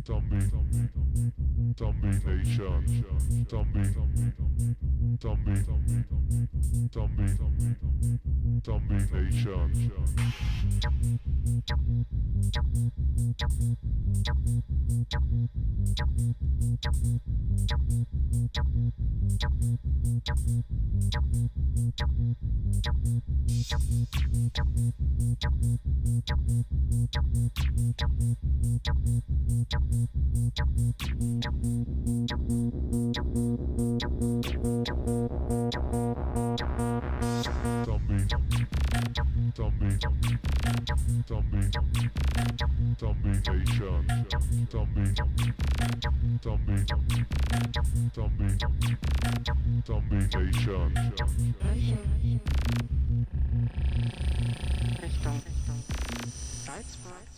Zombie Nation. Zombie Nation. Zombie Nation. Richtung Salzburg.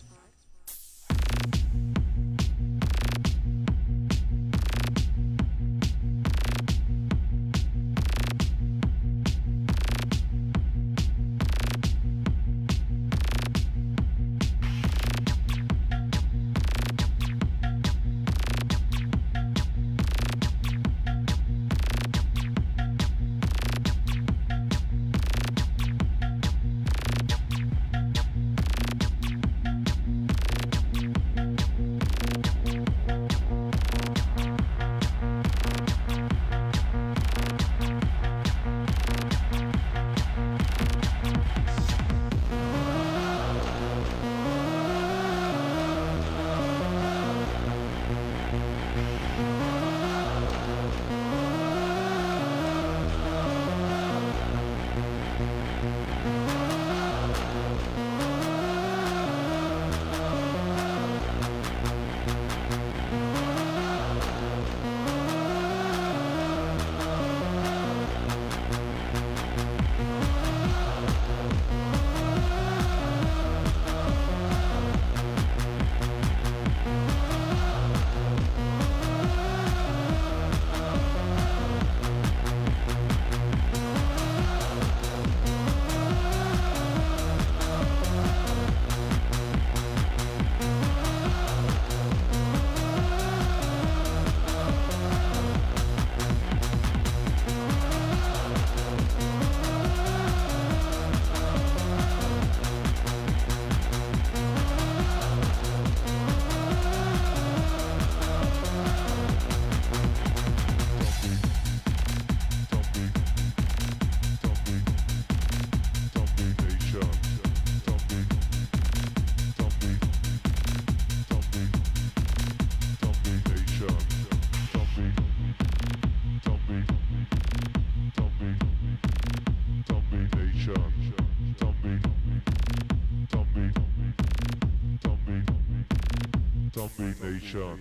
Zombie Nation.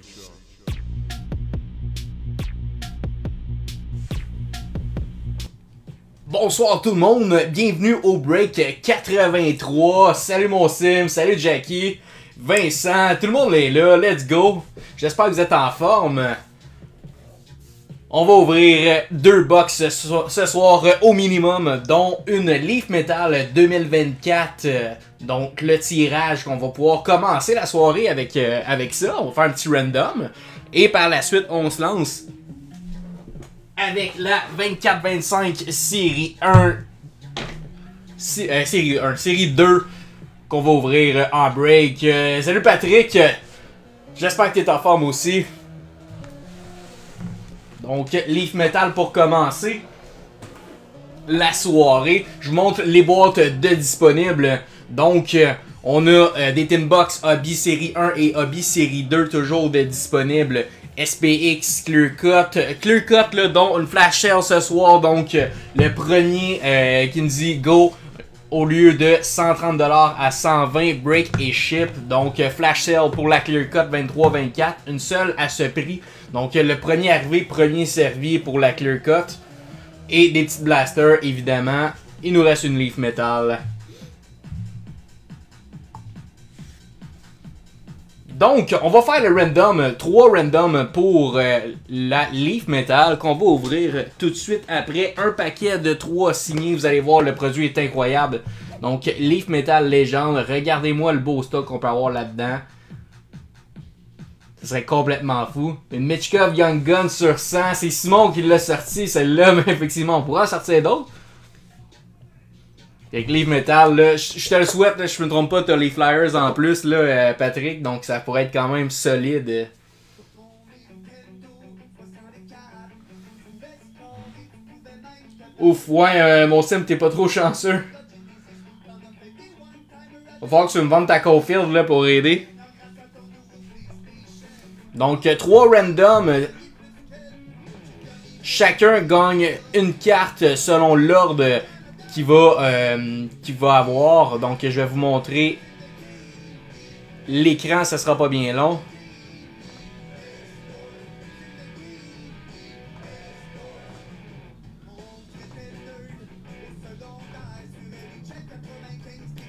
Bonsoir tout le monde, bienvenue au break 83. Salut mon Sim, salut Jackie, Vincent, tout le monde est là, let's go. J'espère que vous êtes en forme. On va ouvrir 2 box ce soir au minimum, dont une Leaf Metal 2024. Donc le tirage qu'on va pouvoir commencer la soirée avec ça. On va faire un petit random. Et par la suite, on se lance avec la 24-25 série 1. Série 2 qu'on va ouvrir en break. Salut Patrick, j'espère que t'es en forme aussi. Donc, Leaf Metal pour commencer la soirée. Je vous montre les boîtes de disponibles. Donc, on a des Tin Box Hobby Série 1 et Hobby Série 2 toujours de disponibles. SPX Clear Cut. Clear Cut, là, dont une flash sale ce soir. Donc, le premier qui nous dit go au lieu de 130$ à 120$, break et ship. Donc, flash sale pour la Clear Cut 23-24. Une seule à ce prix. Donc, le premier arrivé, premier servi pour la Clear Cut. Et des petites blasters, évidemment. Il nous reste une Leaf Metal. Donc, on va faire le random, 3 randoms pour la Leaf Metal qu'on va ouvrir tout de suite après. Un paquet de 3 signés, vous allez voir, le produit est incroyable. Donc, Leaf Metal Légende, regardez-moi le beau stock qu'on peut avoir là-dedans. Ce serait complètement fou. Une Michkov Young Gun sur 100. C'est Simon qui l'a sorti, celle-là, mais effectivement, on pourra en sortir d'autres. Avec Leaf Metal, là, je te le souhaite, là, je me trompe pas, t'as les Flyers en plus, là, Patrick, donc ça pourrait être quand même solide. Ouf, ouais, mon sim, t'es pas trop chanceux. Va falloir que tu me vendes ta Caulfield là, pour aider. Donc, 3 randoms. Chacun gagne une carte selon l'ordre qu'il va avoir. Donc, je vais vous montrer l'écran, ça sera pas bien long.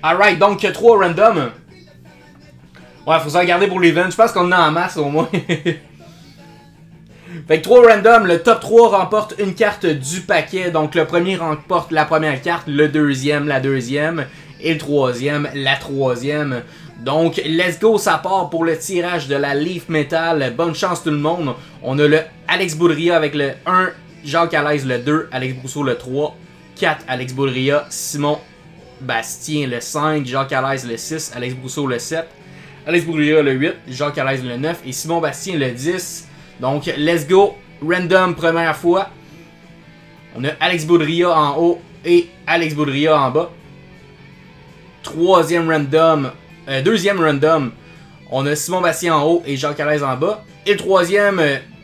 Alright, donc 3 random. Ouais, faut s'en garder pour l'event. Je pense qu'on en a en masse au moins. Fait que 3 random, le top 3 remporte une carte du paquet. Donc le premier remporte la première carte, le deuxième la deuxième et le troisième la troisième. Donc let's go, ça part pour le tirage de la Leaf Metal. Bonne chance tout le monde. On a le Alex Boudria avec le 1, Jacques Alaise le 2, Alex Brousseau le 3, 4 Alex Boudria, Simon Bastien le 5, Jacques Alaise le 6, Alex Brousseau le 7, Alex Boudria le 8, Jacques Alaise le 9 et Simon Bastien le 10. Donc, let's go. Random, première fois. On a Alex Boudria en haut et Alex Boudria en bas. Deuxième random, on a Simon Bastien en haut et Jacques Alaise en bas. Et le troisième,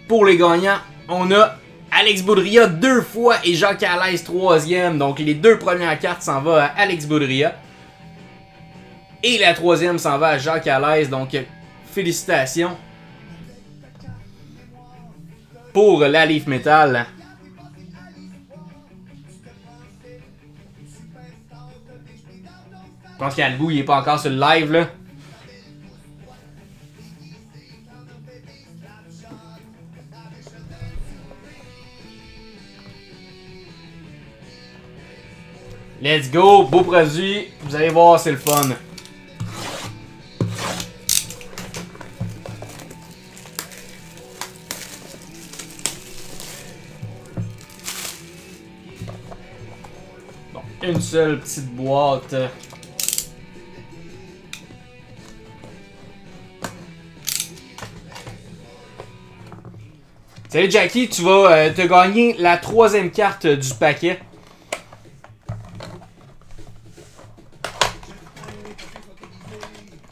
pour les gagnants, on a Alex Boudria 2 fois et Jacques Alaise troisième. Donc, les 2 premières cartes s'en vont à Alex Boudria. Et la troisième s'en va à Jacques Alaise. Donc, félicitations pour la Leaf Metal. Je pense qu'Albou il est pas encore sur le live là. Let's go, beau produit, vous allez voir c'est le fun. Une seule petite boîte. Salut Jackie, tu vas te gagner la 3e carte du paquet.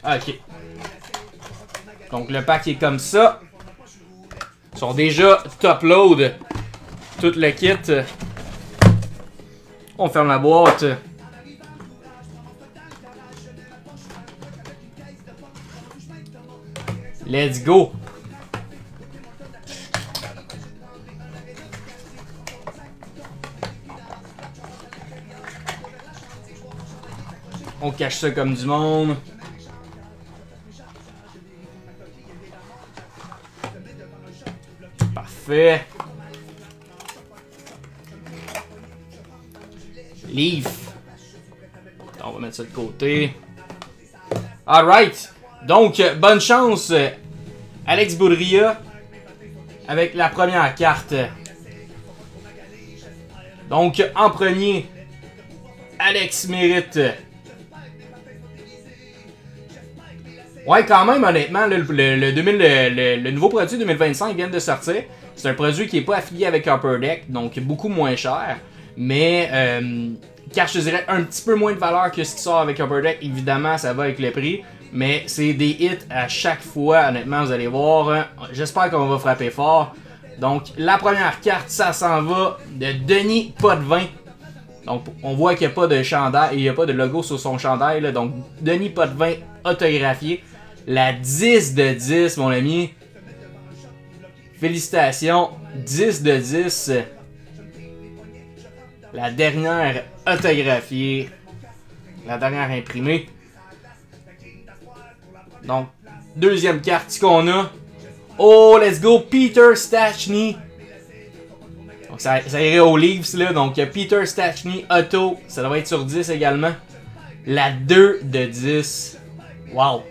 Ok. Donc le pack est comme ça. Ils sont déjà top load. Tout le kit. On ferme la boîte. Let's go. On cache ça comme du monde. Parfait. Leaf. On va mettre ça de côté. Alright. Donc, bonne chance, Alex Boudria, avec la première carte. Donc, en premier, Alex mérite. Ouais, quand même, honnêtement, le nouveau produit 2025 vient de sortir. C'est un produit qui n'est pas affilié avec Upper Deck, donc beaucoup moins cher. Mais, car je te dirais un petit peu moins de valeur que ce qui sort avec Upper Deck, évidemment, ça va avec le prix. Mais c'est des hits à chaque fois, honnêtement, vous allez voir. J'espère qu'on va frapper fort. Donc, la première carte, ça s'en va de Denis Potvin. Donc, on voit qu'il n'y a pas de chandail, il n'y a pas de logo sur son chandail. Là. Donc, Denis Potvin autographié. La 10 de 10, mon ami. Félicitations. 10 de 10. La dernière autographiée. La dernière imprimée. Donc, deuxième carte qu'on a. Oh, let's go. Peter Stastny. Donc, ça irait aux Leafs, là. Donc, Peter Stastny, auto. Ça devrait être sur 10 également. La 2 de 10. Wow.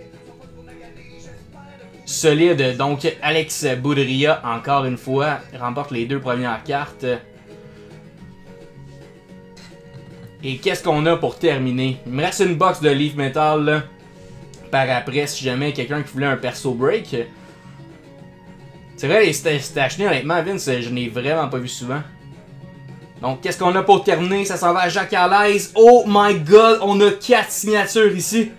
solide. Donc, Alex Boudria, encore une fois, remporte les 2 premières cartes. Et qu'est-ce qu'on a pour terminer? Il me reste une box de Leaf Metal là, par après, si jamais quelqu'un qui voulait un perso break. C'est vrai, les Stachny, honnêtement, Vince, je n'ai vraiment pas vu souvent. Donc, qu'est-ce qu'on a pour terminer? Ça s'en va à Jacques Alaise. Oh my god, on a 4 signatures ici.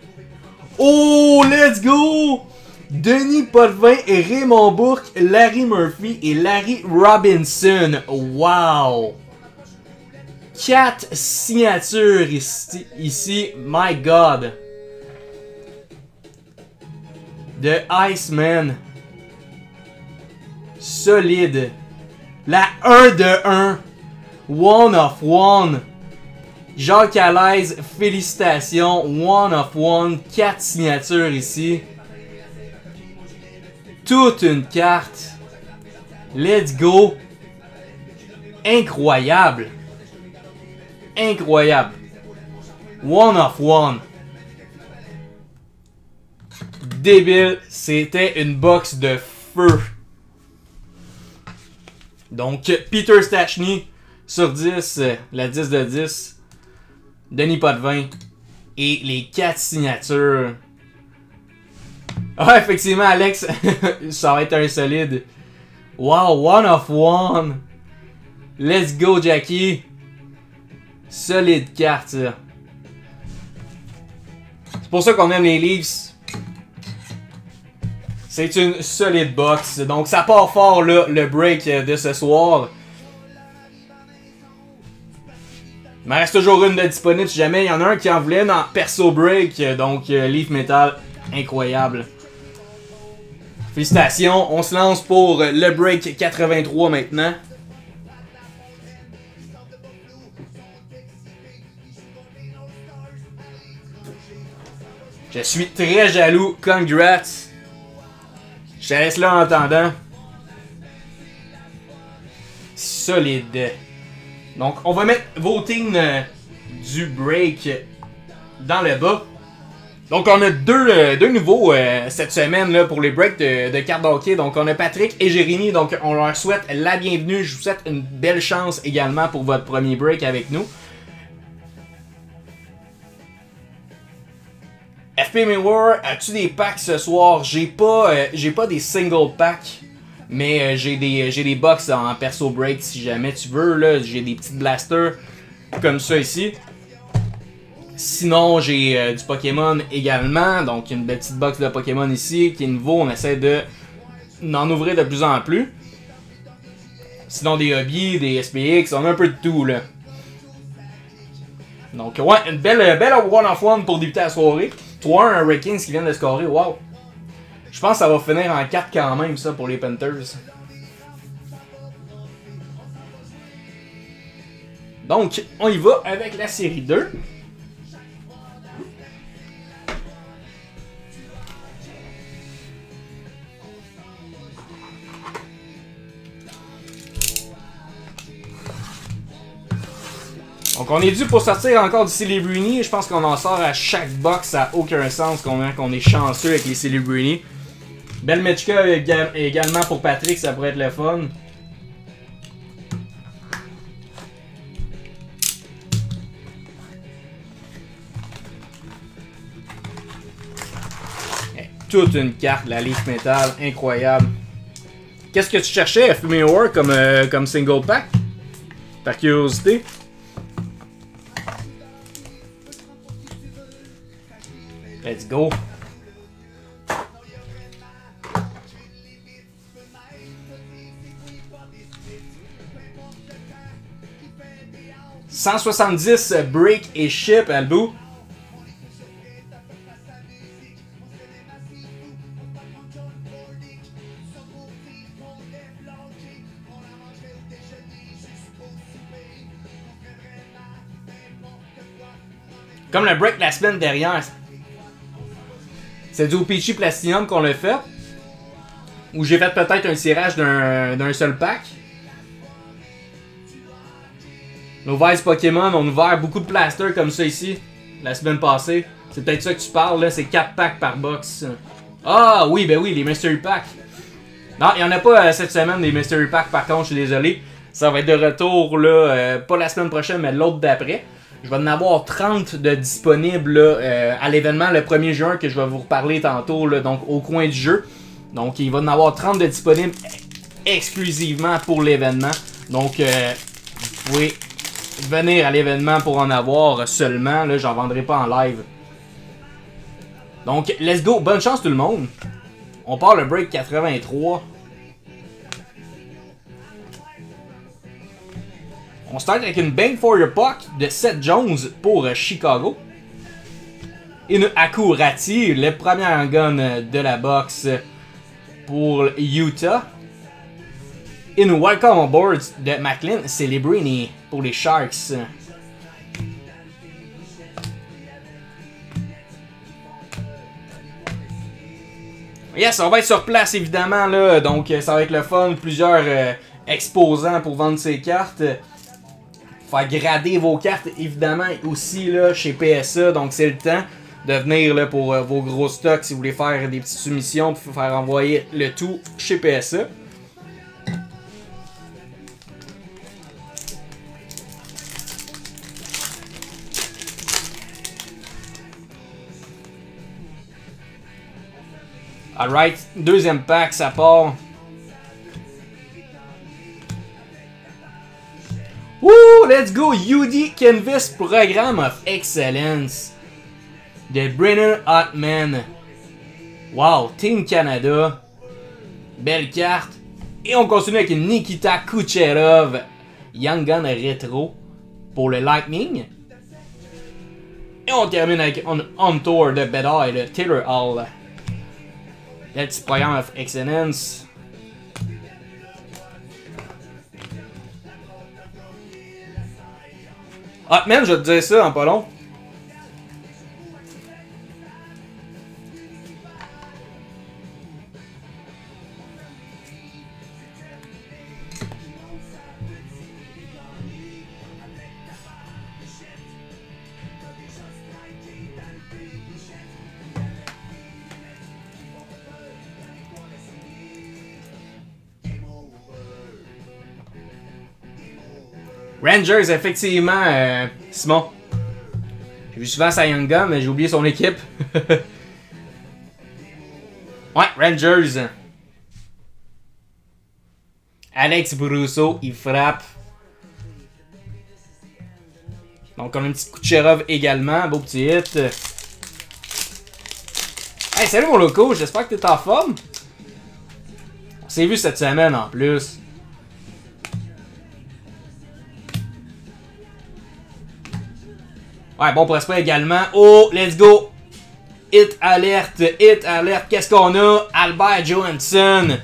Oh, let's go! Denis Potvin, Raymond Bourque, Larry Murphy et Larry Robinson. Wow! 4 signatures ici. My god. The Iceman. Solide. La 1 de 1. One of one. Jacques Alaise, félicitations. One of one. 4 signatures ici. Toute une carte. Let's go. Incroyable. Incroyable. One of one. Débile. C'était une box de feu. Donc, Peter Stachny sur 10, la 10 de 10. Denis Potvin et les 4 signatures. Ah, effectivement, Alex, ça va être un solide. Wow, one of one. Let's go, Jackie. Solide carte, ça. C'est pour ça qu'on aime les Leafs. C'est une solide box. Donc, ça part fort, là, le break de ce soir. Il m'en reste toujours une de disponible si jamais il y en a un qui en voulait dans Perso Break. Donc, Leaf Metal, incroyable. Félicitations, on se lance pour le break 83 maintenant. Je suis très jaloux, congrats. Je te laisse là en attendant. Solide. Donc, on va mettre voting du break dans le bas. Donc, on a deux nouveaux cette semaine là, pour les breaks de cartes d'hockey. Donc, on a Patrick et Jérémy. Donc, on leur souhaite la bienvenue. Je vous souhaite une belle chance également pour votre premier break avec nous. FP Mirror, as-tu des packs ce soir? J'ai pas des single packs. Mais j'ai des box en perso break si jamais tu veux. Là, j'ai des petites blasters comme ça ici. Sinon, j'ai du Pokémon également. Donc, une belle petite box de Pokémon ici qui est nouveau. On essaie d'en ouvrir de plus en plus. Sinon, des hobbies, des SPX, on a un peu de tout là. Donc, ouais, une belle one-off-one pour débuter la soirée. 3-1 un Hurricanes qui vient de scorer. Wow! Je pense que ça va finir en 4 quand même, ça, pour les Panthers. Donc, on y va avec la série 2. Donc, on est dû pour sortir encore du Celebrini. Je pense qu'on en sort à chaque box. Ça n'a aucun sens qu'on est chanceux avec les Celebrini. Belle Mechka également pour Patrick, ça pourrait être le fun. Toute une carte, la Leaf Metal, incroyable. Qu'est-ce que tu cherchais, FP War, comme single pack? Par curiosité. Let's go. « 170 break et ship, Albou. » Comme le break la semaine dernière. C'est du Peachy Platinum qu'on l'a fait. Où j'ai fait peut-être un tirage d'un seul pack. Nos Vice Pokémon ont ouvert beaucoup de plasters comme ça ici. La semaine passée. C'est peut-être ça que tu parles là. C'est 4 packs par box. Ah oui, ben oui, les Mystery Packs. Non, il n'y en a pas cette semaine des Mystery Packs par contre, je suis désolé. Ça va être de retour, là, pas la semaine prochaine, mais l'autre d'après. Je vais en avoir 30 de disponibles là, à l'événement le 1er juin que je vais vous reparler tantôt, là, donc au coin du jeu. Donc il va en avoir 30 de disponibles exclusivement pour l'événement. Donc vous pouvez venir à l'événement pour en avoir seulement, là, j'en vendrai pas en live. Donc let's go, bonne chance tout le monde. On part le break 83. On start avec une Bang for Your Buck de Seth Jones pour Chicago. Une Akurati, le premier gun de la box pour Utah. Une Welcome Aboard de McLean Celebrini pour les Sharks. Yes, on va être sur place évidemment là, donc ça va être le fun. Plusieurs exposants pour vendre ces cartes. Faire grader vos cartes évidemment aussi là chez PSA, donc c'est le temps de venir là pour vos gros stocks si vous voulez faire des petites soumissions pour faire envoyer le tout chez PSA. Alright, deuxième pack, ça part. Woo! Let's go! UD Canvas Program of Excellence de Brennan Hartman. Wow! Team Canada. Belle carte. Et on continue avec une Nikita Kucherov Young Gun Retro pour le Lightning. Et on termine avec un On Tour de Bedard, le Taylor Hall. Le petit programme of Excellence. Ah, man, je vais te dire ça en pas long. Rangers, effectivement, Simon. J'ai vu souvent sa Young Gun, mais j'ai oublié son équipe. Ouais, Rangers. Alex Brousseau, il frappe. Donc, on a une petite Kucherov également. Beau petit hit. Hey, salut mon loco, j'espère que t'es en forme. On s'est vu cette semaine en plus. Ouais, bon prospect également. Oh, let's go! Hit alert, hit alert. Qu'est-ce qu'on a? Albert Johansson.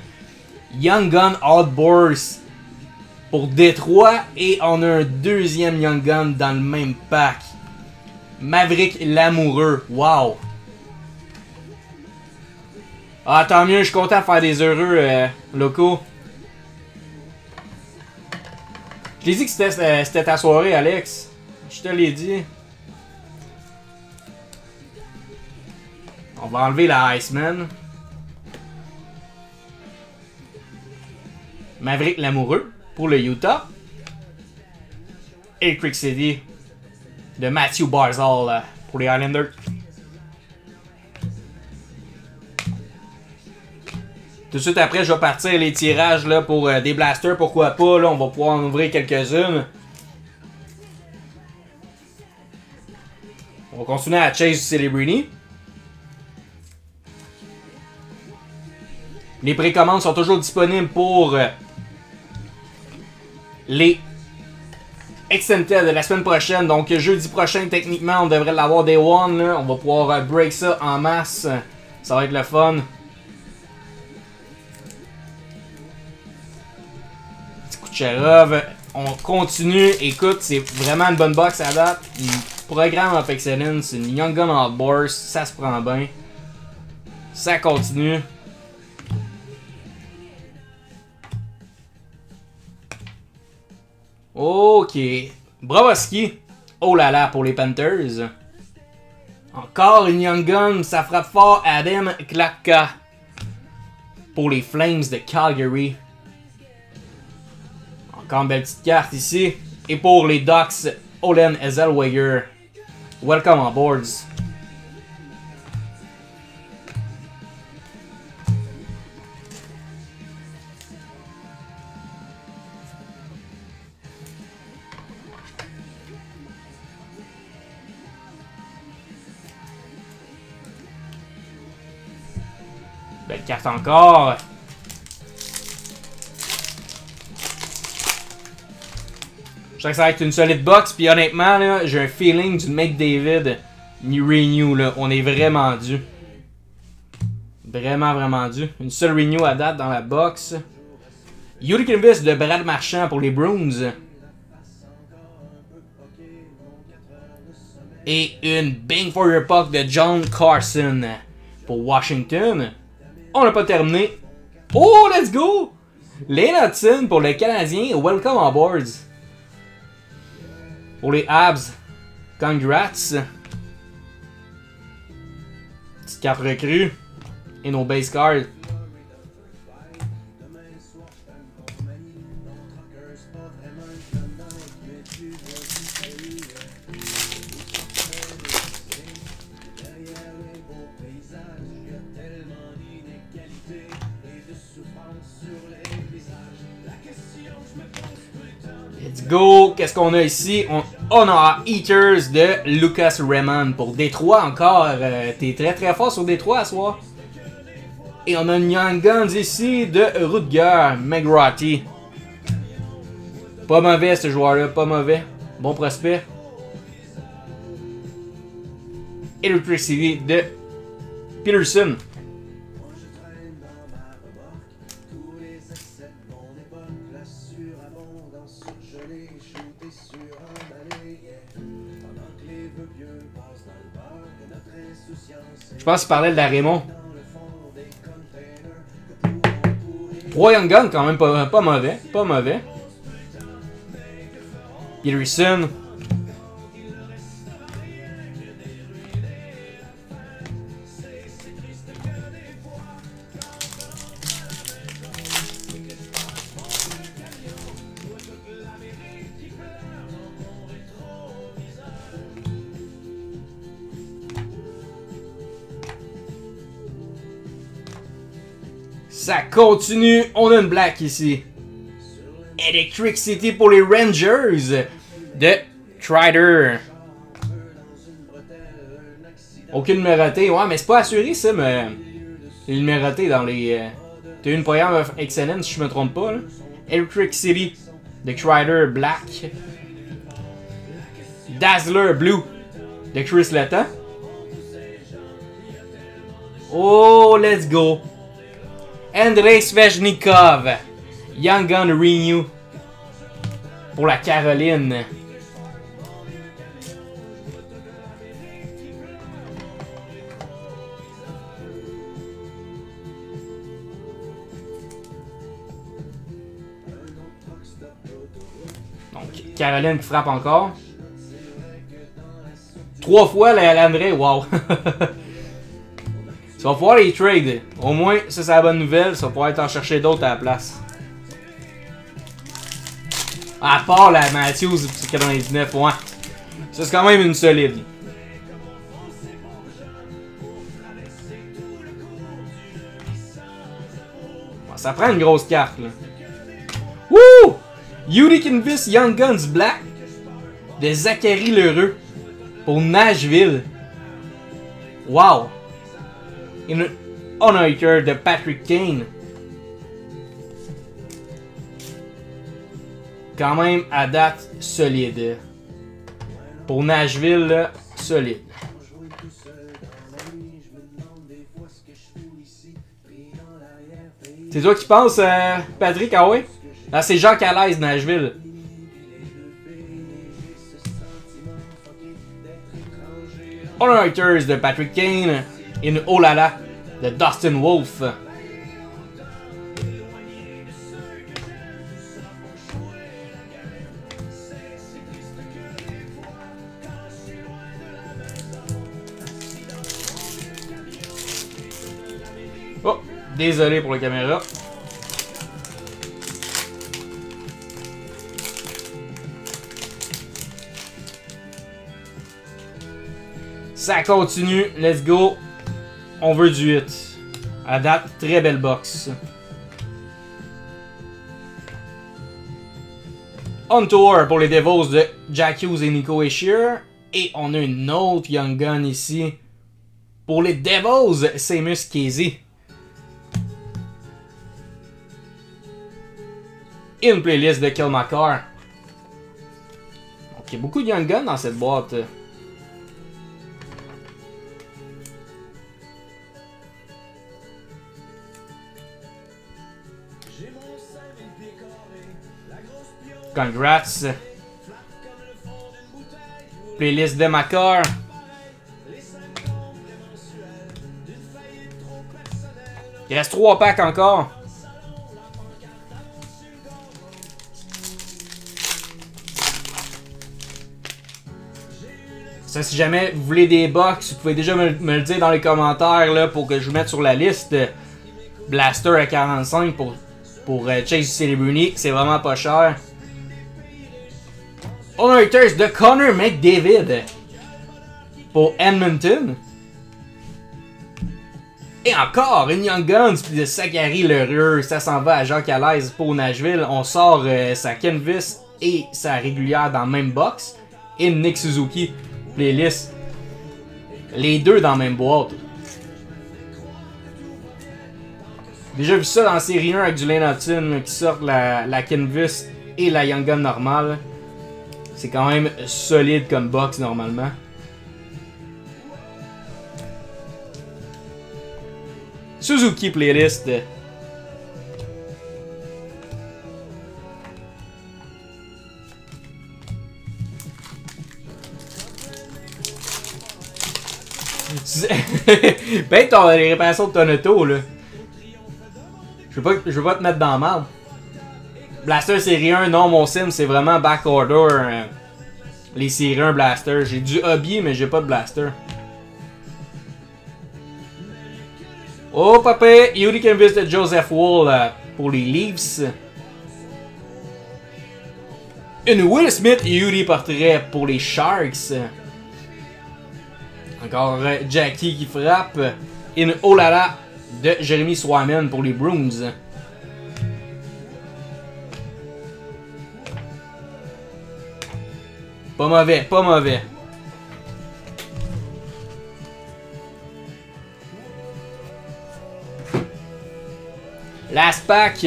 Young Gun Outburst pour Détroit. Et on a un deuxième Young Gun dans le même pack. Maverick Lamoureux. Wow! Ah, tant mieux, je suis content de faire des heureux locaux. Je l'ai dit que c'était ta soirée, Alex. Je te l'ai dit. On va enlever la Iceman. Maverick Lamoureux pour le Utah. Et Creek City de Matthew Barzal pour les Islanders. Tout de suite après, je vais partir les tirages là, pour des blasters. Pourquoi pas, là, on va pouvoir en ouvrir quelques-unes. On va continuer à chase Celebrini. Les précommandes sont toujours disponibles pour les Extended de la semaine prochaine. Donc jeudi prochain, techniquement, on devrait l'avoir Day One. Là. On va pouvoir break ça en masse. Ça va être le fun. Petit coup de Kucherov. On continue. Écoute, c'est vraiment une bonne box à date. Programme of Excellence. Une Young Gun Outburst. Ça se prend bien. Ça continue. Ok. Bravoski. Oh là là pour les Panthers. Encore une Young Gun, ça frappe fort Adam Klapka pour les Flames de Calgary. Encore une belle petite carte ici. Et pour les Ducks, Olen Zellweger. Welcome on boards. Belle carte encore. Je sais que ça va être une solide box. Puis honnêtement, là, j'ai un feeling d'une McDavid ni Renew. Là. On est vraiment dû. Vraiment dû. Une seule Renew à date dans la box. Yuri Kinvis de Brad Marchand pour les Bruins. Et une Bang for Your Puck de John Carson pour Washington. On n'a pas terminé. Oh, let's go! Lane Hudson pour le Canadien. Welcome on boards. Pour les Habs. Congrats. Petite carte recrue. Et nos base cards. Let's go! Qu'est-ce qu'on a ici? On a Eaters de Lucas Raymond pour Détroit encore. T'es très fort sur Détroit à soir. Et on a une Young Guns ici de Rutger McGrotty. Pas mauvais ce joueur-là, pas mauvais. Bon prospect. Electricity de Peterson. Je pense qu'il parlait de la Raymond. 3 Young Guns quand même pas mauvais. Pas mauvais. Peterson. Ça continue. On a une black ici. Electric City pour les Rangers de Strider. Aucune numérotée. Ouais, mais c'est pas assuré ça, mais les numérotés dans les... T'as eu une première excellente si je me trompe pas. Là. Electric City de Strider Black. Dazzler Blue de Chris Letton. Oh, let's go. Andrei Svechnikov, Young Gun Renew pour la Caroline. Donc, Caroline qui frappe encore. 3 fois l'Andrei, wow! Tu vas pouvoir les trade. Au moins, ça c'est la bonne nouvelle. Ça va pouvoir en chercher d'autres à la place. À part la Matthews, c'est 99, ouais. Ça c'est quand même une solide. Bon, ça prend une grosse carte, là. Wouh! Yuri Kinvis Young Guns Black de Zachary Lheureux pour Nashville. Wow! Une Honor de Patrick Kane. Quand même à date solide. Pour Nashville, là, solide. C'est toi qui penses, Patrick, ah ouais? Ah, c'est Jacques Alaise, Nashville. Honor de Patrick Kane. Et une oh là là de Dustin Wolf. Désolé pour la caméra. Ça continue, let's go. On veut du 8. À date, très belle box. On tour pour les Devils de Jack Hughes et Nico Hischier. Et on a une autre Young Gun ici. Pour les Devils, Seamus Casey. Une playlist de Kill McCarr. Donc il y a beaucoup de Young Gun dans cette boîte. Congrats. Playlist de McCarr. Il reste 3 packs encore. Ça, si jamais vous voulez des box, vous pouvez déjà me le dire dans les commentaires là, pour que je vous mette sur la liste. Blaster à 45 pour Chase Celebrini, c'est vraiment pas cher. On a un test de Connor McDavid pour Edmonton. Et encore une Young Guns de Zachary Lheureux. Ça s'en va à Jacques Alaise pour Nashville. On sort sa Canvas et sa régulière dans la même box. Et Nick Suzuki, playlist. Les deux dans la même boîte. Déjà vu ça dans la série 1 avec du Lane Hutton qui sort la Canvas et la Young Gun normale. C'est quand même solide comme box normalement. Suzuki playlist. Ben t'as les réparations de ton auto là. Je veux pas te mettre dans la merde. Blaster série 1, non, mon sim, c'est vraiment backorder. Les séries 1 Blaster. J'ai du hobby, mais j'ai pas de Blaster. Oh, papa! Yuri Canvas de Joseph Wool pour les Leafs. Une Will Smith Yuri portrait pour les Sharks. Encore Jackie qui frappe. Une Olala de Jeremy Swayman pour les Bruins. Pas mauvais, pas mauvais. Last pack.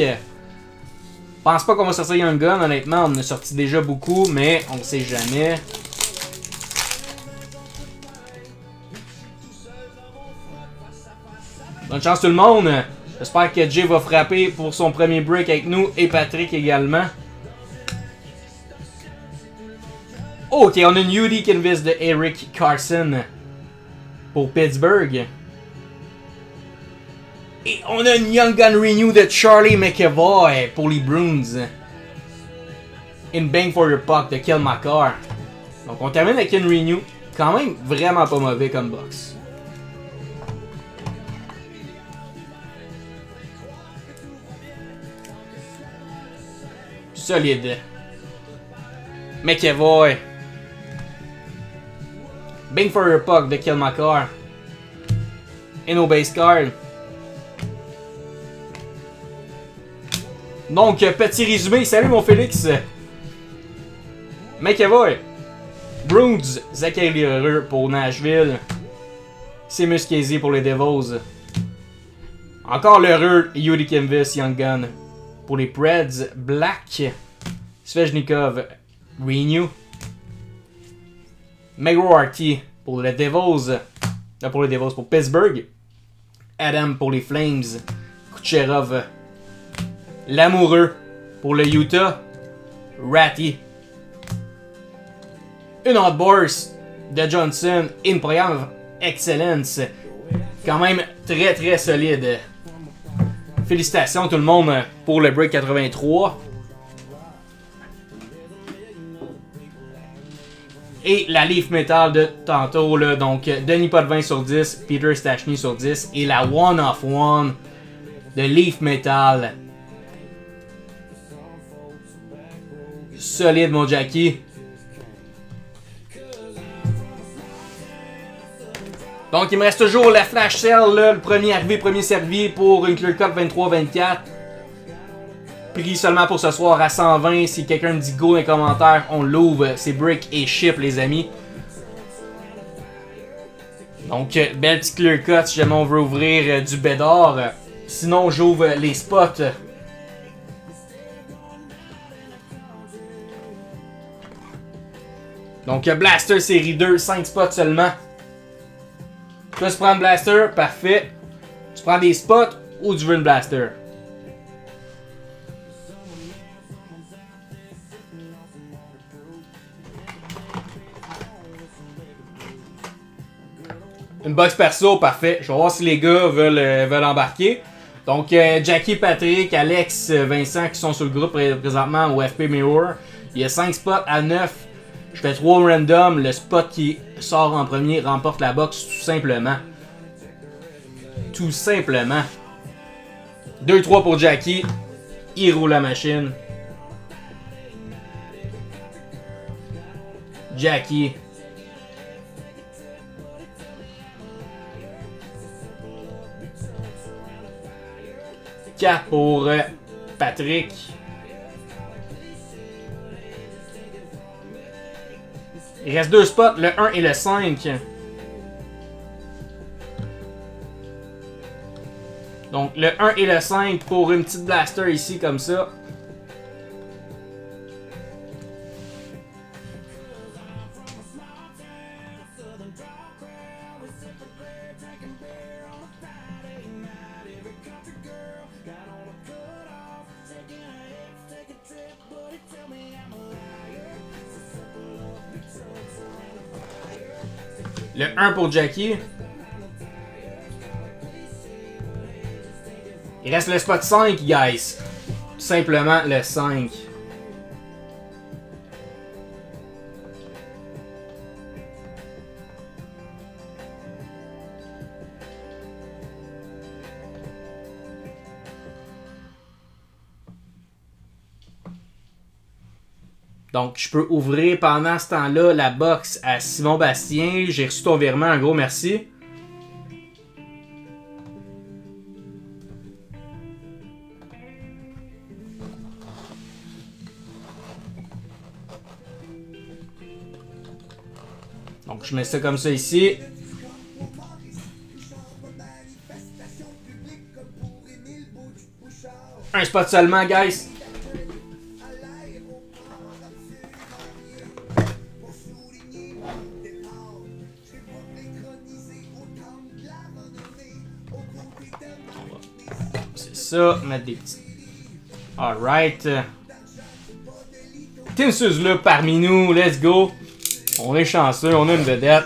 Pense pas qu'on va sortir Young Gun, honnêtement. On en a sorti déjà beaucoup, mais on ne sait jamais. Bonne chance tout le monde. J'espère que Jay va frapper pour son premier break avec nous et Patrick également. Ok, on a une Yuri Canvas de Eric Carson pour Pittsburgh. Et on a une Young Gun Renew de Charlie McAvoy pour les Bruins. Une Bang for Your Puck de Kill McCarr. Donc on termine avec une Renew. Quand même vraiment pas mauvais comme box. Solide. McAvoy. Bang for Your Puck de Kill McCarr. Et nos base cards. Donc, petit résumé. Salut mon Félix. McAvoy. Bruins. Zachary Lheureux pour Nashville. Seamus Casey pour les Devils. Encore Lheureux. Yuri Canvas, Young Gun. Pour les Preds. Black. Svechnikov. Renew. McGroarty pour les Devils. Pour les Devils pour Pittsburgh. Adam pour les Flames. Kucherov. L'amoureux pour le Utah. Ratty. Une hot burst de Johnson. Une programme excellence. Quand même très très solide. Félicitations tout le monde pour le break 83. Et la Leaf Metal de tantôt, là, donc Denis Potvin sur 10, Peter Stachny sur 10. Et la One of One de Leaf Metal. Solide, mon Jackie. Donc, il me reste toujours la Flash Sale, là, le premier arrivé, premier servi pour une Clear Cup 23-24. Prix seulement pour ce soir à 120. Si quelqu'un me dit go dans les commentaires, on l'ouvre. C'est brick et ship, les amis. Donc, belle petite Clear Cut si jamais on veut ouvrir du Bédard. Sinon, j'ouvre les spots. Donc, Blaster série 2, 5 spots seulement. Tu veux prendre Blaster, parfait. Tu prends des spots ou tu veux une Blaster? Une box perso, parfait. Je vais voir si les gars veulent embarquer. Donc, Jackie, Patrick, Alex, Vincent qui sont sur le groupe présentement au FP Mirror. Il y a 5 spots à 9. Je fais 3 random. Le spot qui sort en premier remporte la box tout simplement. Tout simplement. 2-3 pour Jackie. Il roule la machine. Jackie. Pour Patrick. Il reste 2 spots, le 1 et le 5. Donc le 1 et le 5 pour une petite blaster ici comme ça. Le 1 pour Jackie. Il reste le spot 5, guys. Tout simplement le 5. Donc, je peux ouvrir pendant ce temps-là la box à Simon Bastien. J'ai reçu ton virement, un gros merci. Donc, je mets ça comme ça ici. Un spot seulement, guys. Ça, mettre des petits. Alright. Team Suzla parmi nous, let's go. On est chanceux, on a une vedette.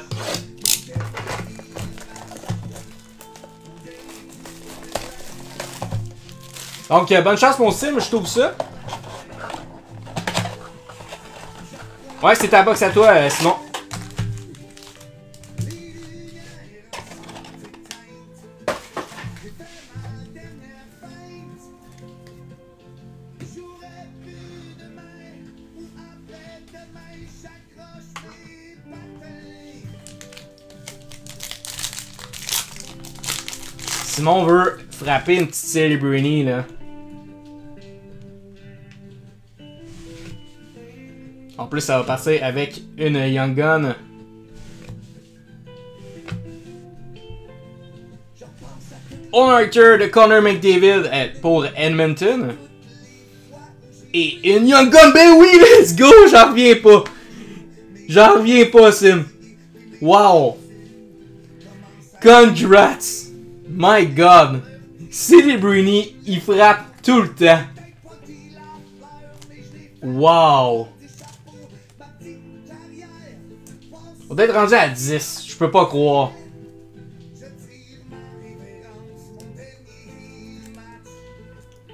Donc, bonne chance mon sim, je trouve ça. Ouais, c'est ta box à toi, Simon. Simon veut frapper une petite Celebrity là. En plus, ça va passer avec une Young Gun. All-Nighter de Connor McDavid pour Edmonton. Et une Young Gun, ben oui, let's go! J'en reviens pas. J'en reviens pas, Sim. Wow. Congrats. My God. Celebrity, il frappe tout le temps. Wow. On doit être rendu à 10. Je peux pas croire.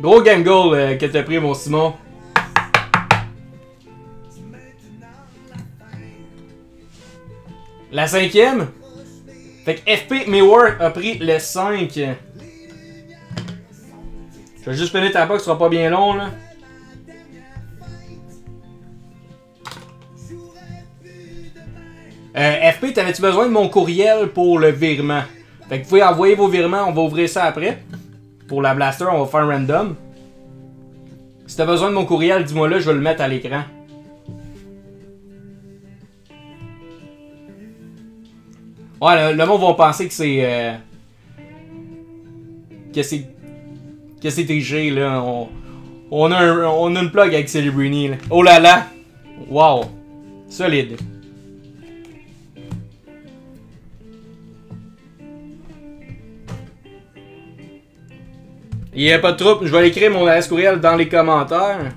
Gros game goal que t'as pris, mon Simon. La 5e. Fait que FP Mirror a pris le 5. Je vais juste finir ta box, ce sera pas bien long là. FP, t'avais-tu besoin de mon courriel pour le virement? Fait que vous pouvez envoyer vos virements, on va ouvrir ça après. Pour la blaster, on va faire un random. Si t'as besoin de mon courriel, dis-moi là, je vais le mettre à l'écran. Ouais, le monde va penser que c'est... que c'est triché, là. On a une plug avec Celebrini, là. Oh là là! Wow! Solide. Il n'y a pas de trouble, je vais écrire mon adresse courriel dans les commentaires.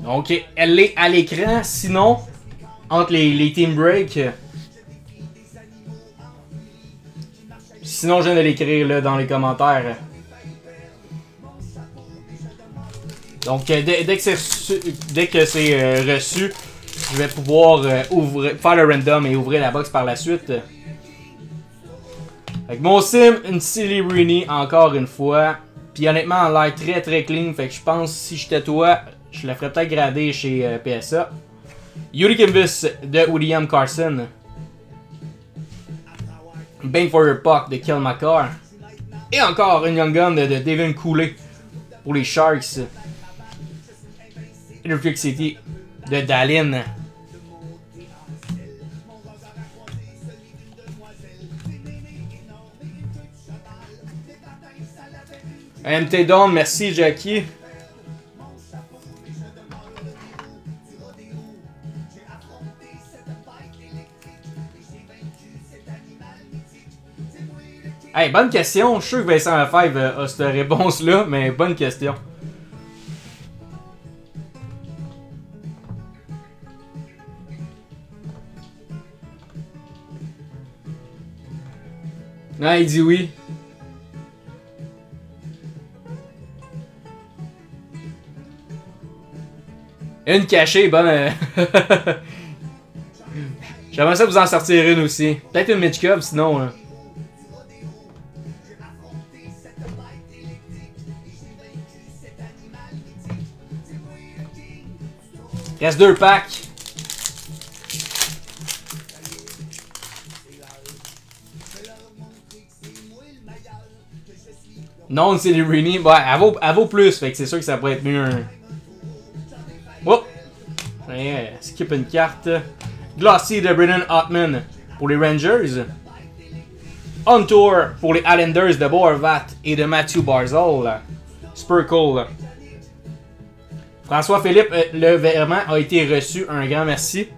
Donc, elle est à l'écran, sinon, entre les team breaks. Sinon, je viens de l'écrire là dans les commentaires. Donc, dès que c'est reçu, je vais pouvoir faire le random et ouvrir la box par la suite. Avec mon sim, une Celebrini encore une fois. Puis honnêtement, elle a l'air très très clean. Fait que je pense si j'étais toi, je la ferais peut-être grader chez PSA. Yuri Kimbus de William Carson. Bang for Your Puck de Kel McCarr. Et encore une Young Gun de Devin Cooley pour les Sharks. Electric City de Dallin. MT Dawn, merci Jackie. Hey, bonne question. Je suis sûr que Vincent Lefebvre a cette réponse-là, mais bonne question. Ah, il dit oui. Une cachée, bonne. J'aimerais ça vous en sortir une aussi. Peut-être une Mitchkov sinon. Là. Reste 2 packs. Non, c'est les Celebrini. Ouais, elle vaut plus. Fait que c'est sûr que ça pourrait être mieux. Oh! Ouais, skip une carte. Glossy de Brennan Ottman pour les Rangers. On Tour pour les Islanders de Boervat et de Matthew Barzal. Super cool. François-Philippe, le virement a été reçu. Un grand merci.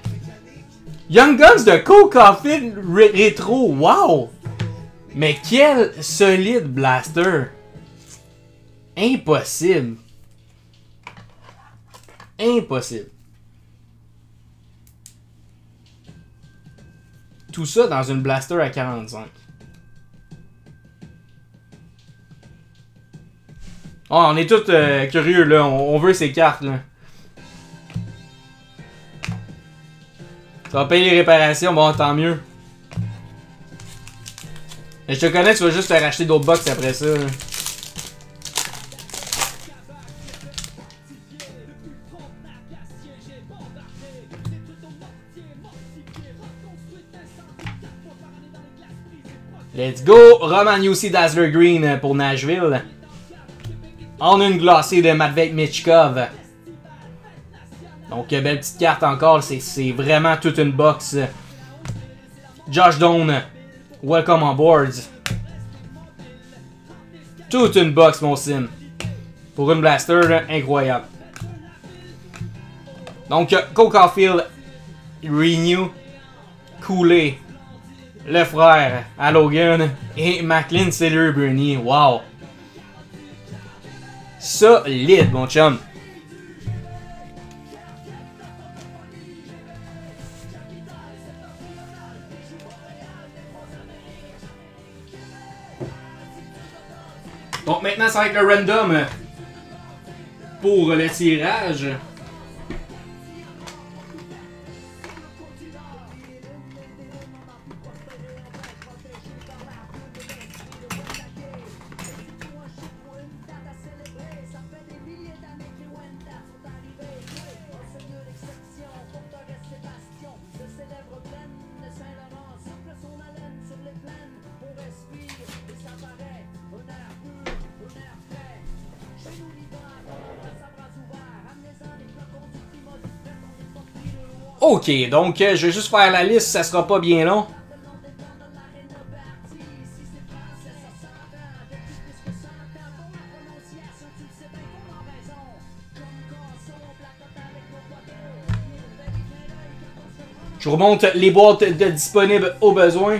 Young Guns de Cole Caulfield Rétro. Wow! Mais quel solide blaster. Impossible. Impossible. Tout ça dans une blaster à 45. Oh, on est tous curieux là, on veut ces cartes là. Ça va payer les réparations, bon tant mieux. Mais je te connais, tu vas juste te racheter d'autres box après ça. Là. Let's go! Roman Jussi Dazzler Green pour Nashville. On a une glacée de Matvei Michkov. Donc, belle petite carte encore. C'est vraiment toute une box. Josh Doan, welcome on board. Toute une box, mon sim. Pour une blaster, là, incroyable. Donc, Cole Caulfield, Renew, Cooley, le frère à Logan et McLean Celebrini. Wow! solide, mon chum. Donc maintenant, ça va être le random pour le tirage. Ok, donc je vais juste faire la liste, ça sera pas bien long. Je remonte les boîtes de disponibles au besoin.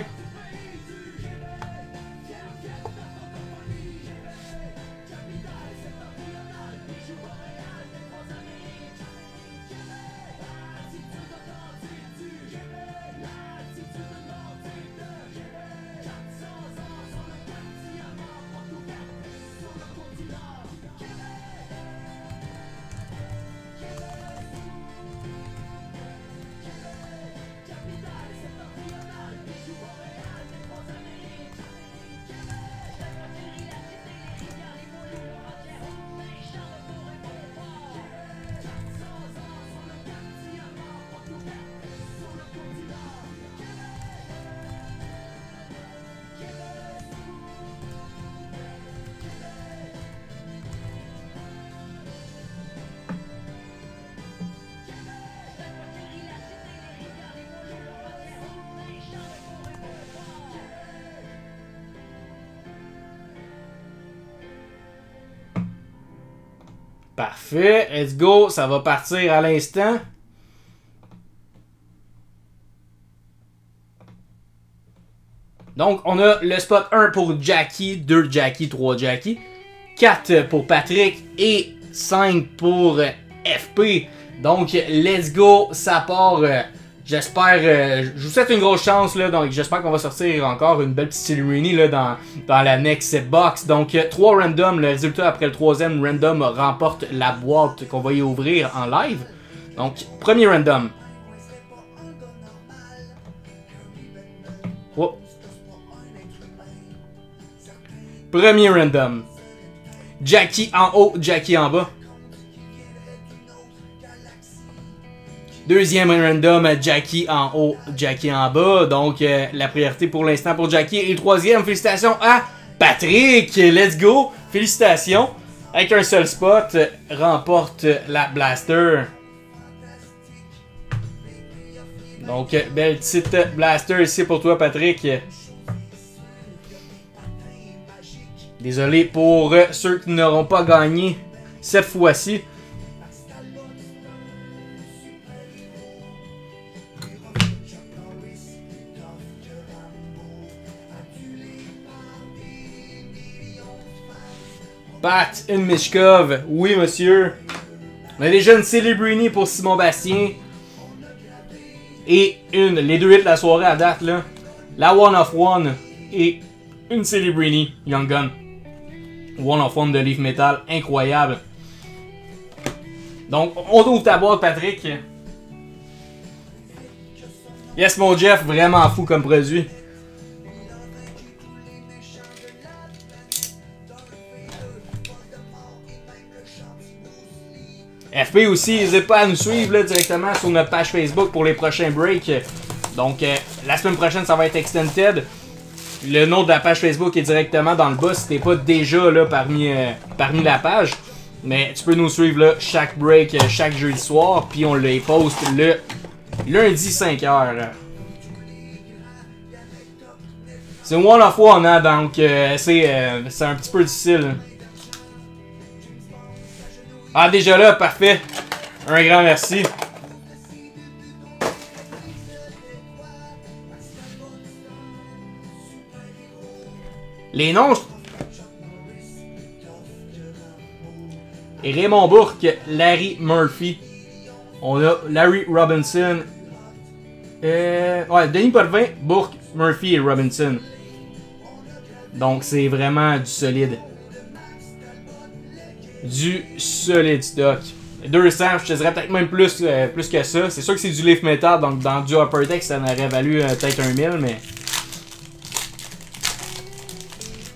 Parfait, let's go, ça va partir à l'instant. Donc, on a le spot 1 pour Jackie, 2 Jackie, 3 Jackie, 4 pour Patrick et 5 pour FP. Donc, let's go, ça part. J'espère, je vous souhaite une grosse chance, là, donc j'espère qu'on va sortir encore une belle petite cérémonie là, dans la next box. Donc 3 random, le résultat après le troisième random remporte la boîte qu'on va y ouvrir en live. Donc premier random. Oh. Premier random. Jackie en haut, Jackie en bas. Deuxième random, Jackie en haut, Jackie en bas. Donc, la priorité pour l'instant pour Jackie. Et troisième, félicitations à Patrick. Let's go. Félicitations. Avec un seul spot, remporte la Blaster. Donc, belle petite Blaster ici pour toi, Patrick. Désolé pour ceux qui n'auront pas gagné cette fois-ci. Pat Mishkov, oui monsieur. On a déjà une Célébrini pour Simon Bastien. Et les deux hits de la soirée à date là. La One of One et une Célébrini Young Gun. One of One de Leaf Metal, incroyable. Donc on ouvre ta boîte Patrick. Yes mon Jeff, vraiment fou comme produit. FP aussi, n'hésitez pas à nous suivre là, directement sur notre page Facebook pour les prochains breaks. Donc, la semaine prochaine, ça va être Extended. Le nom de la page Facebook est directement dans le bas si t'es pas déjà là parmi la page. Mais tu peux nous suivre là, chaque break, chaque jeudi soir. Puis on les poste le lundi 5h. C'est one of one, hein, donc c'est un petit peu difficile. Ah, déjà là, parfait. Un grand merci. Les noms... Et Raymond Bourque, Larry Murphy. On a Larry Robinson. Ouais, Denis Potvin, Bourque, Murphy et Robinson. Donc c'est vraiment du solide. Du solide stock. 200, je te dirais peut-être même plus que ça. C'est sûr que c'est du Leaf Metal, donc dans du Upper Deck, ça n'aurait valu peut-être 1000, mais...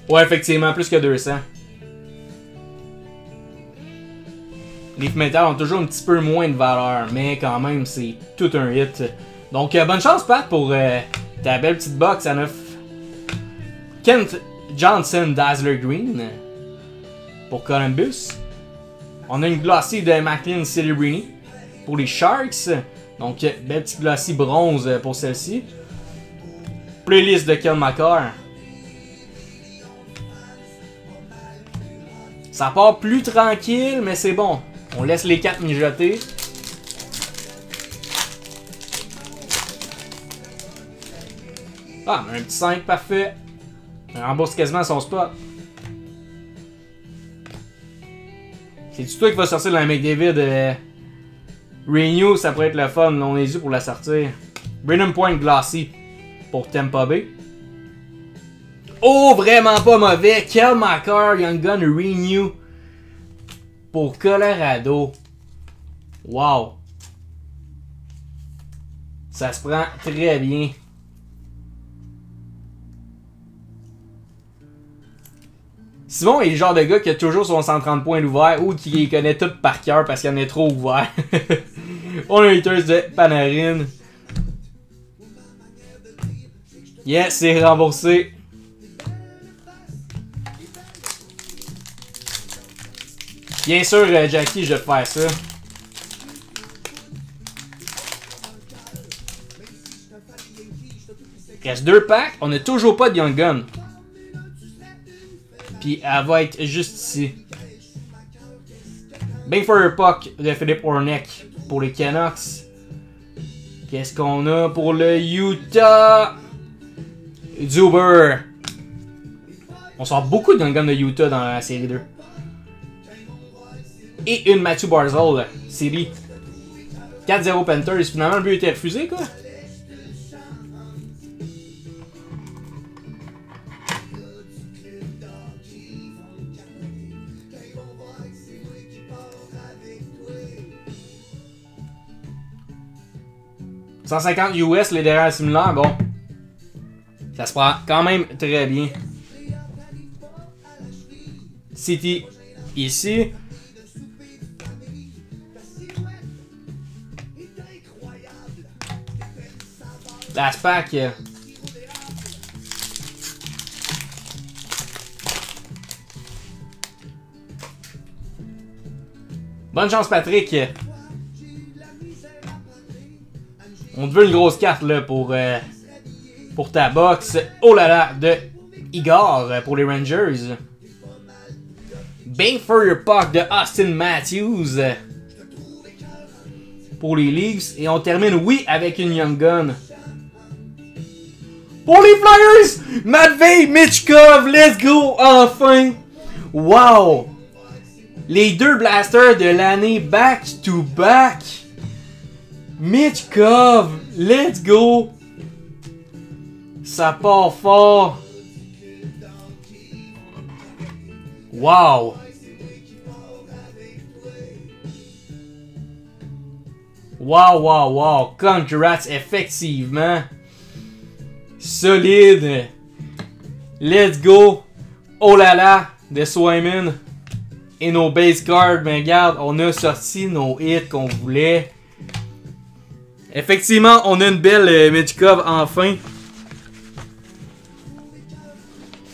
Ouais, effectivement, plus que 200. Leaf Metal ont toujours un petit peu moins de valeur, mais quand même, c'est tout un hit. Donc, bonne chance, Pat, pour ta belle petite box à 9. Kent Johnson Dazzler Green pour Columbus. On a une glossy de McLean Celebrini pour les Sharks. Donc, belle petite glossy bronze pour celle-ci. Playlist de Kel McCarr. Ça part plus tranquille, mais c'est bon. On laisse les 4 mijoter. Ah, un petit 5, parfait. On rembourse quasiment son spot. C'est-tu toi qui va sortir dans la McDavid? Renew, ça pourrait être le fun. On est dû pour la sortir. Brennan Point Glossy pour Tampa Bay. Oh, vraiment pas mauvais. Kel McCarr, Young Gun Renew pour Colorado. Wow. Ça se prend très bien. Simon est le genre de gars qui a toujours son 130 points ouvert ou qui les connaît toutes par cœur parce qu'il en est trop ouvert. On a un haters de Panarin. Yes, c'est remboursé. Bien sûr, Jackie, je vais te faire ça. Il reste 2 packs. On n'a toujours pas de Young Gun. Puis elle va être juste ici. Bang for your puck de Philippe Horneck pour les Canucks. Qu'est-ce qu'on a pour le Utah? Zuber. On sort beaucoup de Young Gun de Utah dans la série 2. Et une Matthew Barzal, série 4-0 Panthers. Finalement, le but a été refusé, quoi. « 150 US, les derrière similaires, bon. Ça se prend quand même très bien. City, ici. Last pack. Bonne chance, Patrick. On te veut une grosse carte là pour ta box. Oh là là, de Igor pour les Rangers. Bang for your puck de Austin Matthews pour les Leafs. Et on termine, oui, avec une Young Gun. Pour les Flyers, Matvei Michkov, let's go, enfin. Wow. Les 2 blasters de l'année back-to-back. Michkov, let's go. Ça part fort. Wow. Wow, wow, wow. Congrats, effectivement. Solide. Let's go. Oh là là, de Swayman. Et nos base cards, ben regarde, on a sorti nos hits qu'on voulait. Effectivement, on a une belle Michkov enfin.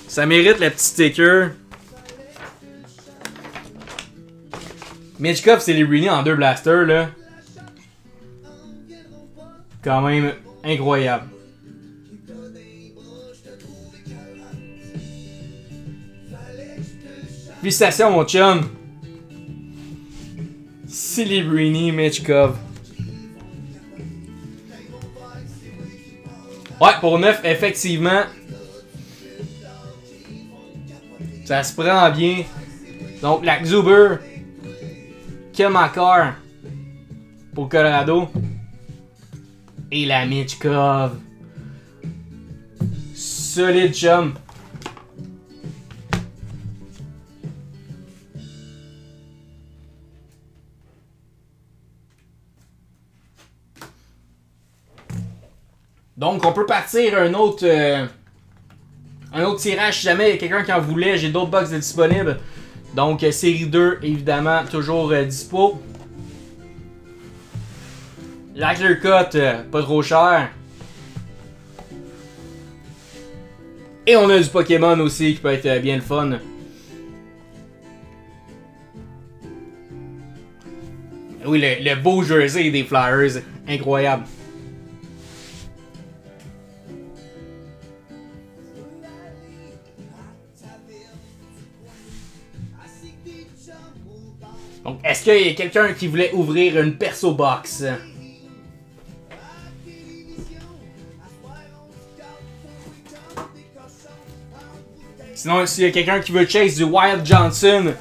Ça mérite la petite sticker. Michkov s'est libéré en 2 blasters là. Quand même incroyable. Félicitations mon chum. Celebrini Michkov. Ouais, pour 9, effectivement. Ça se prend bien. Donc, la Zuber Kemakar pour Colorado. Et la Michkov. Solide chum. Donc on peut partir un autre tirage si jamais il y a quelqu'un qui en voulait. J'ai d'autres box disponibles. Donc série 2 évidemment toujours dispo. La clear cut pas trop cher. Et on a du Pokémon aussi qui peut être bien le fun. Oui, le beau jersey des Flyers, incroyable. Donc, est-ce qu'il y a quelqu'un qui voulait ouvrir une perso box? Sinon, s'il y a quelqu'un qui veut chase du Wyatt Johnston,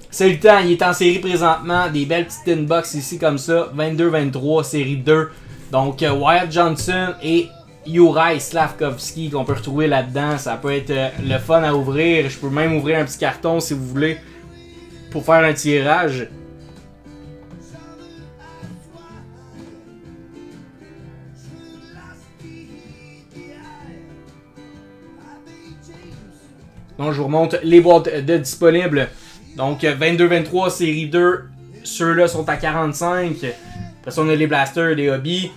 c'est le temps, il est en série présentement. Des belles petites inbox ici comme ça. 22-23, série 2. Donc, Wyatt Johnston et Juraj Slafkovsky qu'on peut retrouver là-dedans. Ça peut être le fun à ouvrir. Je peux même ouvrir un petit carton si vous voulez pour faire un tirage. Donc je vous remonte les boîtes de disponibles. Donc 22-23 série 2. Ceux-là sont à 45. Après ça on a les blasters, les hobbies.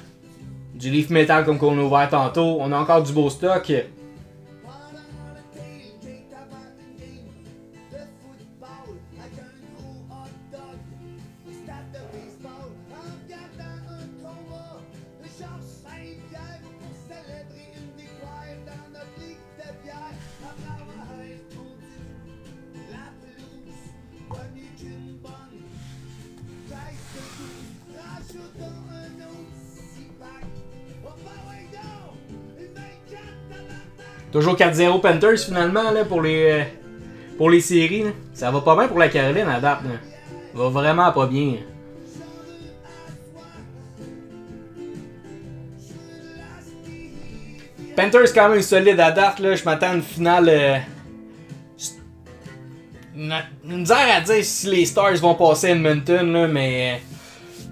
Du leaf metal comme qu'on a ouvert tantôt. On a encore du beau stock. Toujours 4-0 Panthers finalement là, pour les séries. Là. Ça va pas bien pour la Caroline à date. Là. Ça va vraiment pas bien. Panthers quand même solide à date. Là. Je m'attends à une finale. Une misère à dire si les Stars vont passer à Edmonton, là, mais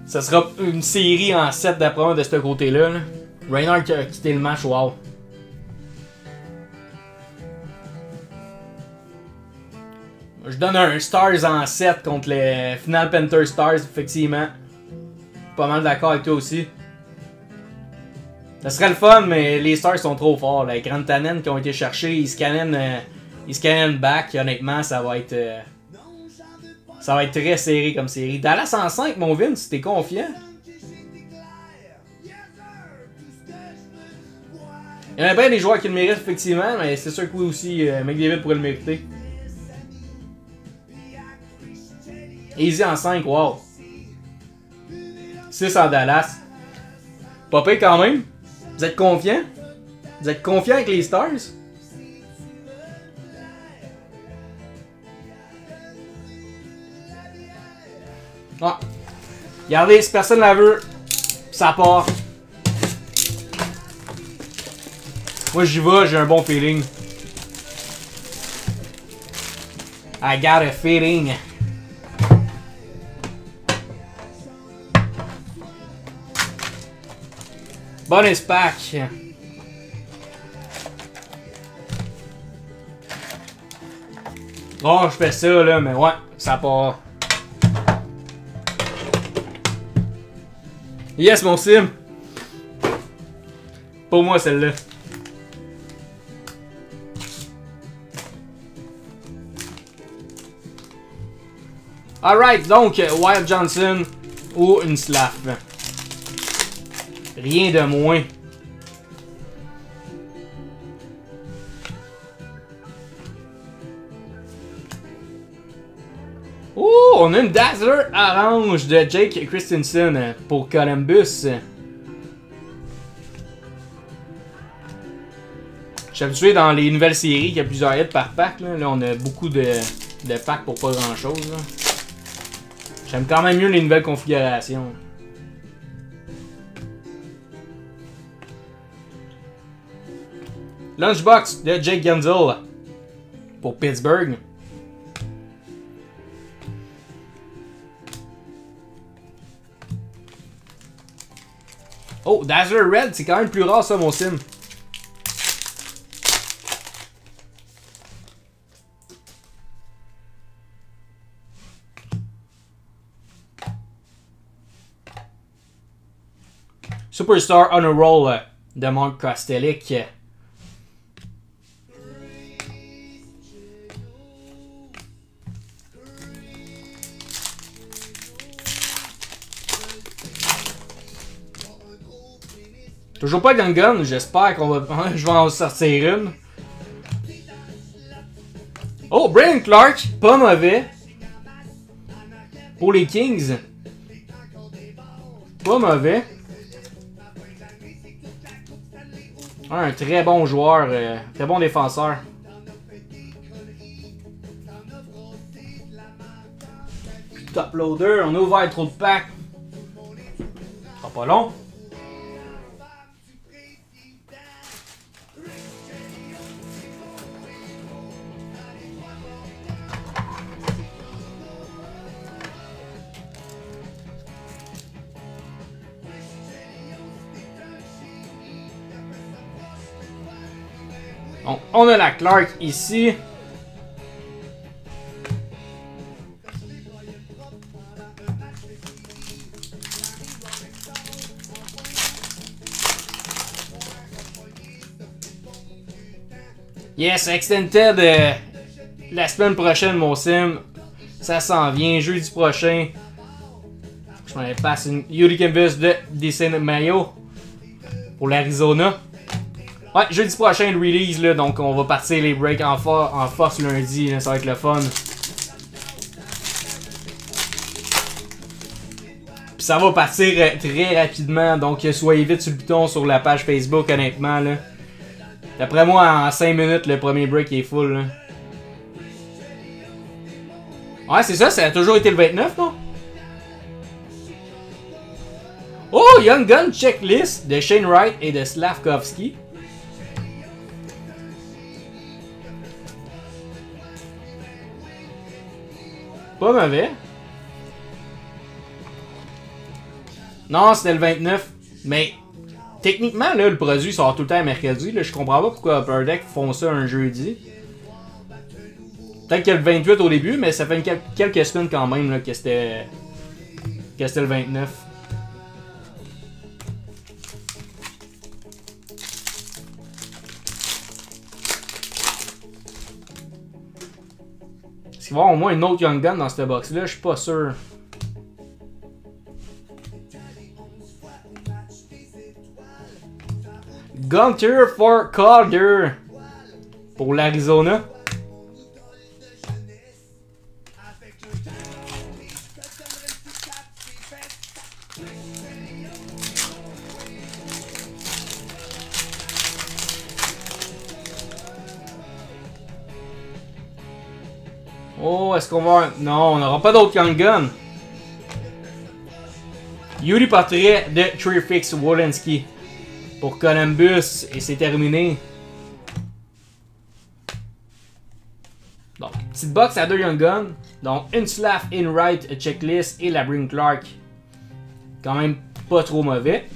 ça sera une série en 7 d'après moi de ce côté-là. Là. Reinhardt qui a quitté le match, wow. Je donne un Stars en 7 contre les Final Panthers Stars, effectivement. Pas mal d'accord avec toi aussi. Ça serait le fun, mais les Stars sont trop forts. Les Grand Tannen qui ont été cherchés, ils scannent back. Honnêtement, ça va être très serré comme série. Dallas en 5, mon Vince, t'es confiant? Il y en a bien des joueurs qui le méritent, effectivement, mais c'est sûr que oui aussi, McDavid pourrait le mériter. Easy en 5, wow. 6 en Dallas. Pas pire quand même. Vous êtes confiants? Vous êtes confiants avec les Stars? Ah. Regardez, si personne la veut, ça part. Moi j'y vais, j'ai un bon feeling. I got a feeling. Bonus pack. Bon, je fais ça là, mais ouais, ça part. Yes, mon sim. Pour moi, celle-là. Alright, donc, Wyatt Johnston ou une Slaf. Rien de moins. Oh, on a une Dazzler orange de Jake Christensen pour Columbus. Je suis habitué dans les nouvelles séries qu'il y a plusieurs hits par pack. Là, on a beaucoup de packs pour pas grand chose. Là. J'aime quand même mieux les nouvelles configurations. Lunchbox de Jake Gensel pour Pittsburgh. Oh, Dazzler Red, c'est quand même plus rare ça, mon sim. Superstar on a Roll de Mark Kostelic. Toujours pas Young Gun, j'espère qu'on va. Je vais en sortir une. Oh, Brian Clark, pas mauvais. Pour les Kings. Pas mauvais. Un très bon joueur, très bon défenseur. Top loader, on a ouvert trop de packs. Ça sera pas long. Donc, on a la Clark ici. Yes, Extended la semaine prochaine, mon sim. Ça s'en vient, jeudi prochain. Je m'en passe une Yuri Canvas de Descent Mayo pour l'Arizona. Ouais, jeudi prochain le release, là, donc on va partir les breaks en force lundi, là, ça va être le fun. Puis ça va partir très rapidement, donc soyez vite sur le bouton sur la page Facebook, honnêtement. Là. D'après moi, en 5 minutes, le premier break est full. Là. Ouais, c'est ça, ça a toujours été le 29, non? Oh, Young Gun Checklist de Shane Wright et de Slavkovski. Pas mauvais. Non, c'était le 29. Mais techniquement, là, le produit sort tout le temps mercredi. Là, je comprends pas pourquoi Upper Deck font ça un jeudi. Peut-être qu'il y a le 28 au début, mais ça fait quelques semaines quand même là, que c'était le 29. Est-ce qu'il va y avoir au moins une autre Young Gun dans cette box-là? Je suis pas sûr. Gunter for Calder pour l'Arizona. Oh, est-ce qu'on va... Non, on n'aura pas d'autres Young Gun. Yuri Portrait de Trifix Wolinski pour Columbus et c'est terminé. Donc, petite box à 2 Young Gun. Donc, une Slav in right checklist et la Brian Clark. Quand même pas trop mauvais.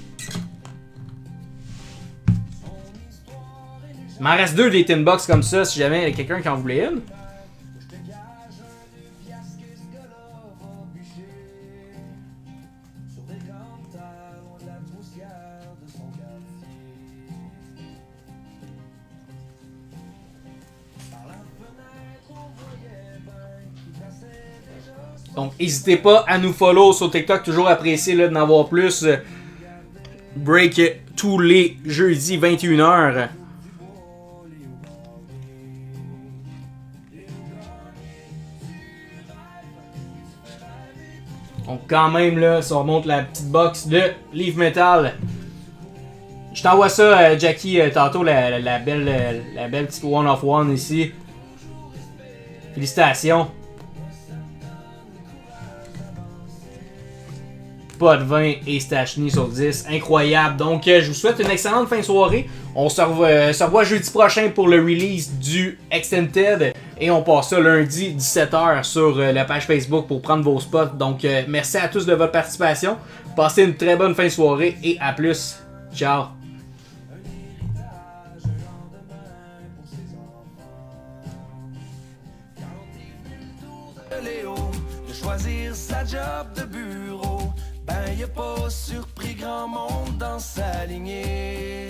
Il m'en reste 2 des tin box comme ça si jamais il y a quelqu'un qui en voulait une. Donc, n'hésitez pas à nous follow sur TikTok. Toujours apprécié d'en avoir plus. Break tous les jeudis 21h. Donc, quand même, là, ça remonte la petite box de Leaf Metal. Je t'envoie ça, Jackie, tantôt, la belle petite one of one ici. Félicitations. pas de vin et Stachny sur 10. Incroyable. Donc, je vous souhaite une excellente fin de soirée. On se revoit jeudi prochain pour le release du Extended. Et on passe ça lundi 17h sur la page Facebook pour prendre vos spots. Donc, merci à tous de votre participation. Passez une très bonne fin de soirée et à plus. Ciao. Léo, de choisir sa job de bureau, ben y a pas surpris grand monde dans sa lignée.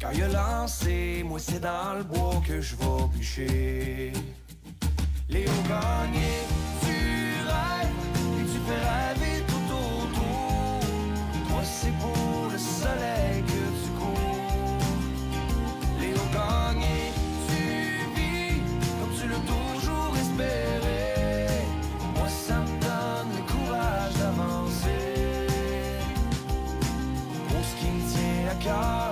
Quand il a lancé, moi c'est dans le bois que je vais bûcher. Léo Gagné, tu rêves, et tu fais rêver tout autour. Toi c'est pour le soleil que tu cours. Léo Gagné, tu vis comme tu l'as toujours espéré. Moi ça me donne le courage d'avancer. Pour ce qui me tient à cœur,